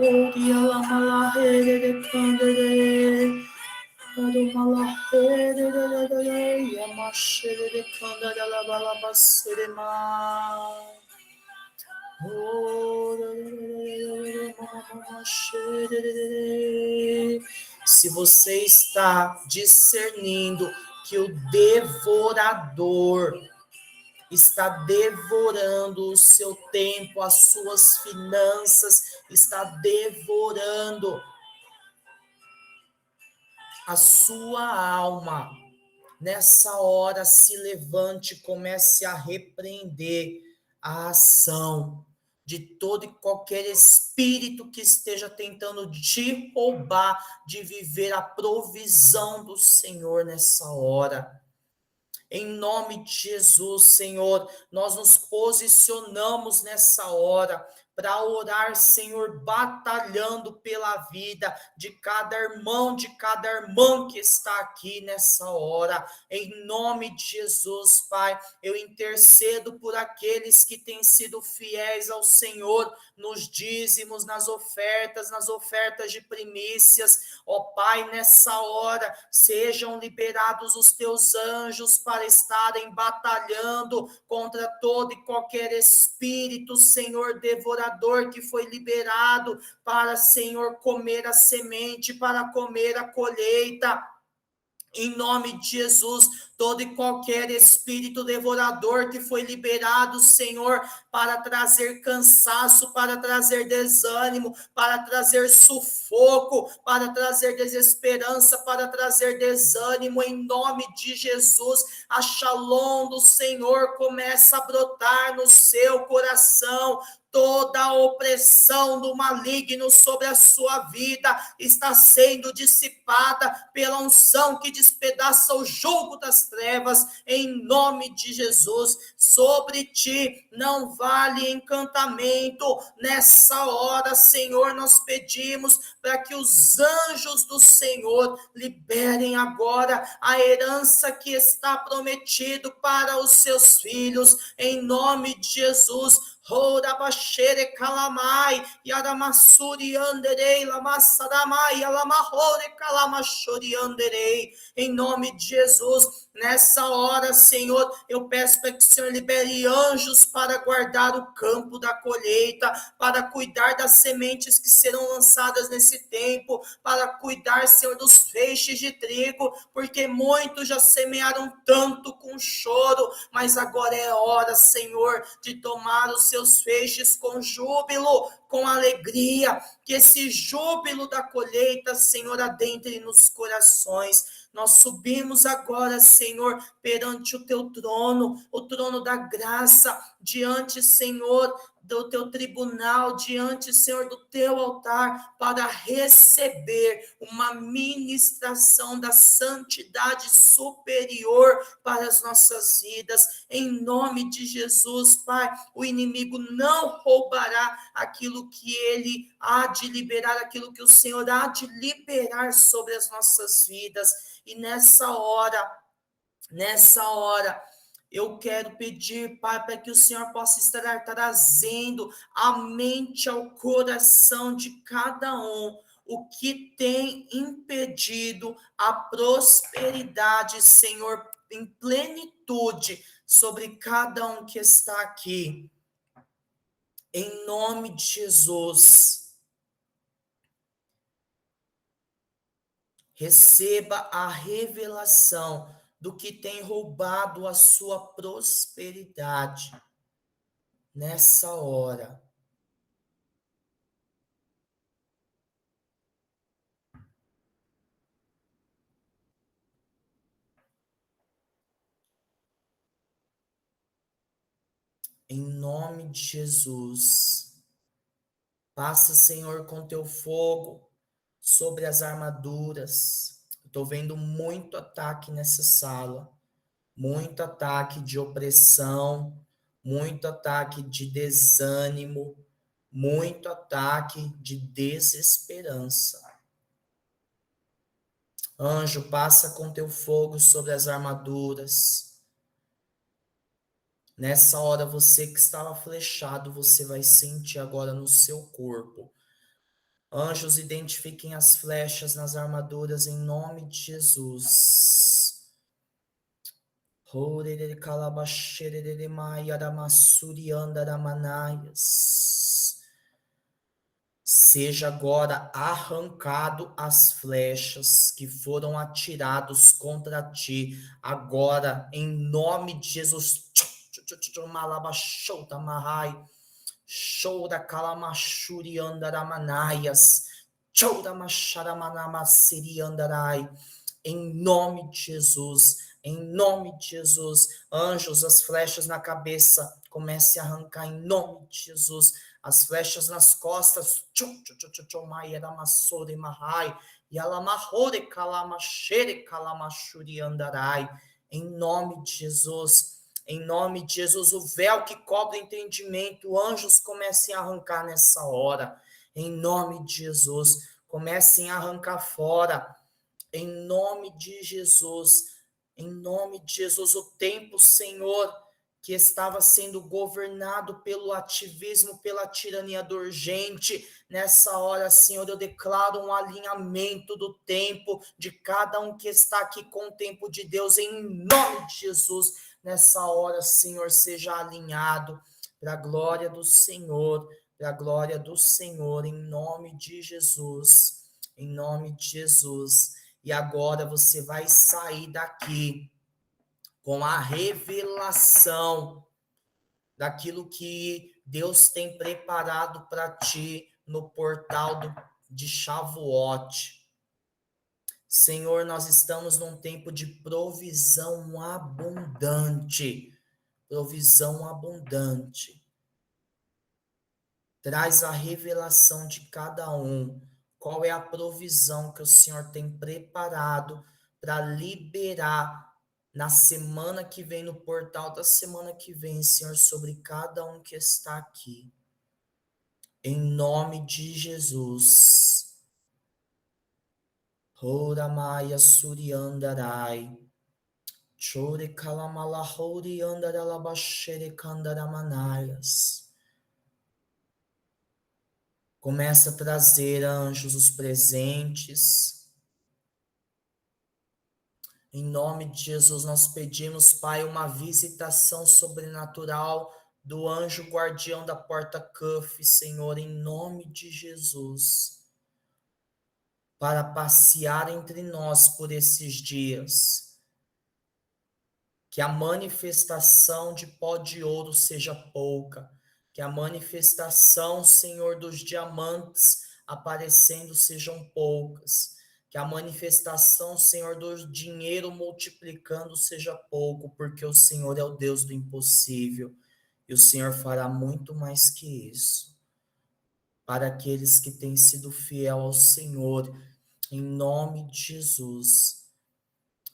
S1: Oria la malahere de candere. Arumalahere de yamashere de candere la balabasere ma. Se você está discernindo que o devorador está devorando o seu tempo, as suas finanças, está devorando a sua alma. Nessa hora, se levante e comece a repreender a ação de todo e qualquer espírito que esteja tentando te roubar de viver a provisão do Senhor nessa hora. Em nome de Jesus, Senhor, nós nos posicionamos nessa hora para orar, Senhor, batalhando pela vida de cada irmão, de cada irmã que está aqui nessa hora. Em nome de Jesus, Pai, eu intercedo por aqueles que têm sido fiéis ao Senhor nos dízimos, nas ofertas de primícias. Ó Pai, nessa hora, sejam liberados os teus anjos para estarem batalhando contra todo e qualquer espírito, Senhor, devorador que foi liberado para, Senhor, comer a semente, para comer a colheita. Em nome de Jesus, todo e qualquer espírito devorador que foi liberado, Senhor, para trazer cansaço, para trazer desânimo, para trazer sufoco, para trazer desesperança, para trazer desânimo, em nome de Jesus, a Shalom do Senhor começa a brotar no seu coração. Toda a opressão do maligno sobre a sua vida está sendo dissipada pela unção que despedaça o jugo das trevas, em nome de Jesus. Sobre ti não vale encantamento. Nessa hora, Senhor, nós pedimos para que os anjos do Senhor liberem agora a herança que está prometido para os seus filhos, em nome de Jesus. Horabashere kalamai, yaramassuri anderei, lamassaramai, yalamahore kalamashori anderei. Em nome de Jesus, nessa hora, Senhor, eu peço para que o Senhor libere anjos para guardar o campo da colheita, para cuidar das sementes que serão lançadas nesse tempo, para cuidar, Senhor, dos feixes de trigo, porque muitos já semearam tanto com choro, mas agora é hora, Senhor, de tomar os seus feixes com júbilo, com alegria, que esse júbilo da colheita, Senhor, adentre nos corações. Nós subimos agora, Senhor, perante o teu trono, o trono da graça, diante, Senhor, do teu tribunal, diante, Senhor, do teu altar, para receber uma ministração da santidade superior para as nossas vidas. Em nome de Jesus, Pai, o inimigo não roubará aquilo que ele há de liberar, aquilo que o Senhor há de liberar sobre as nossas vidas. E nessa hora, eu quero pedir, Pai, para que o Senhor possa estar trazendo à mente, ao coração de cada um, o que tem impedido a prosperidade, Senhor, em plenitude sobre cada um que está aqui. Em nome de Jesus, receba a revelação do que tem roubado a sua prosperidade nessa hora. Em nome de Jesus, passa, Senhor, com teu fogo sobre as armaduras. Estou vendo muito ataque nessa sala, muito ataque de opressão, muito ataque de desânimo, muito ataque de desesperança. Anjo, passa com teu fogo sobre as armaduras. Nessa hora, você que estava flechado, você vai sentir agora no seu corpo Anjos, identifiquem as flechas nas armaduras em nome de Jesus. Seja agora arrancado as flechas que foram atirados contra ti, agora, em nome de Jesus. Shoura kalamashuri andaramanaias. Choura macharamanamassiri andarai. Em nome de Jesus, em nome de Jesus, anjos, as flechas na cabeça, comece a arrancar em nome de Jesus, as flechas nas costas, em nome de Jesus, em nome de Jesus, o véu que cobre o entendimento, anjos comecem a arrancar nessa hora, em nome de Jesus, comecem a arrancar fora, em nome de Jesus, em nome de Jesus, o tempo, Senhor, que estava sendo governado pelo ativismo, pela tirania do urgente, nessa hora, Senhor, eu declaro um alinhamento do tempo de cada um que está aqui com o tempo de Deus, em nome de Jesus, nessa hora, Senhor, seja alinhado para a glória do Senhor, para a glória do Senhor, em nome de Jesus, em nome de Jesus. E agora você vai sair daqui com a revelação daquilo que Deus tem preparado para ti no portal de Shavuot. Senhor, nós estamos num tempo de provisão abundante. Provisão abundante. Traz a revelação de cada um. Qual é a provisão que o Senhor tem preparado para liberar na semana que vem, no portal da semana que vem, Senhor, sobre cada um que está aqui. Em nome de Jesus. Horamaya Suryandarai. Chore Kalamalahori Andaralabashere Kandaramanayas. Começa a trazer, anjos, os presentes. Em nome de Jesus, nós pedimos, Pai, uma visitação sobrenatural do anjo guardião da porta Cuff, Senhor, em nome de Jesus, para passear entre nós por esses dias. Que a manifestação de pó de ouro seja pouca, que a manifestação, Senhor, dos diamantes aparecendo sejam poucas, que a manifestação, Senhor, do dinheiro multiplicando seja pouco, porque o Senhor é o Deus do impossível, e o Senhor fará muito mais que isso. Para aqueles que têm sido fiel ao Senhor, em nome de Jesus,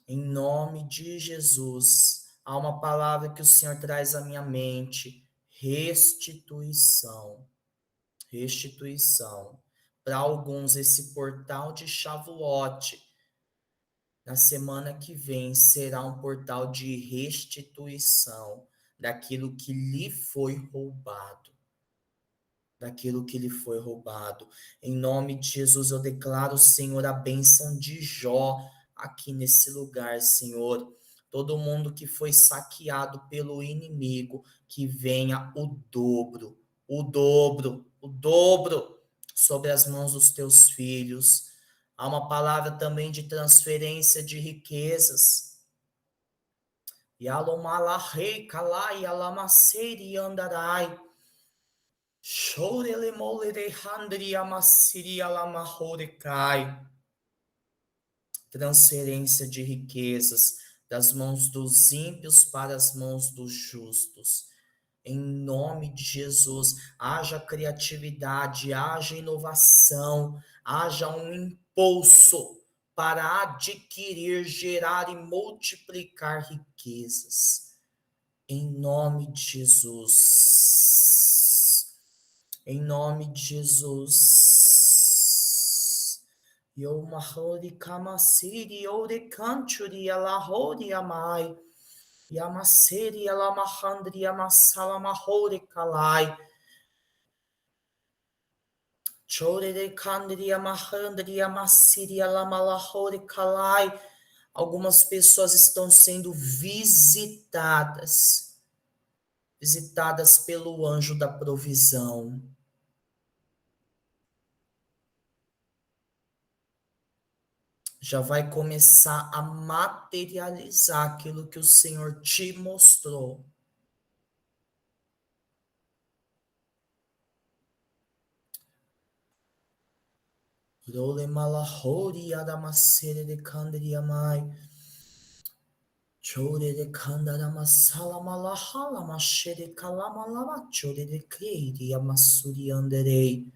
S1: em nome de Jesus, há uma palavra que o Senhor traz à minha mente: restituição. Restituição. Para alguns, esse portal de Shavuot, na semana que vem, será um portal de restituição daquilo que lhe foi roubado. Daquilo que lhe foi roubado. Em nome de Jesus, eu declaro, Senhor, a bênção de Jó aqui nesse lugar, Senhor. Todo mundo que foi saqueado pelo inimigo, que venha o dobro sobre as mãos dos teus filhos. Há uma palavra também de transferência de riquezas. Yalomalahei kalai alamaseri andarai. Transferência de riquezas das mãos dos ímpios para as mãos dos justos. Em nome de Jesus, haja criatividade, haja inovação, haja um impulso para adquirir, gerar e multiplicar riquezas. Em nome de Jesus. Em nome de Jesus. Yomahori kamasiri ore kanchuri alahori amai. Yamaseri alamahandri amasalamahori kalai. Chorere canderia mahandria massiria lamalahore calai. Algumas pessoas estão sendo visitadas pelo anjo da provisão. Já vai começar a materializar aquilo que o Senhor te mostrou. Role malahori adamasere de canderia mai. Chore de candara masala malahala mashere kalama lama chore de creiri amasuri anderei.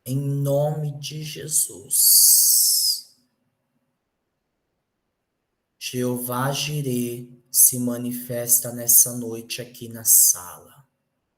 S1: Em nome de Jesus. Jeová Jireh se manifesta nessa noite aqui na sala.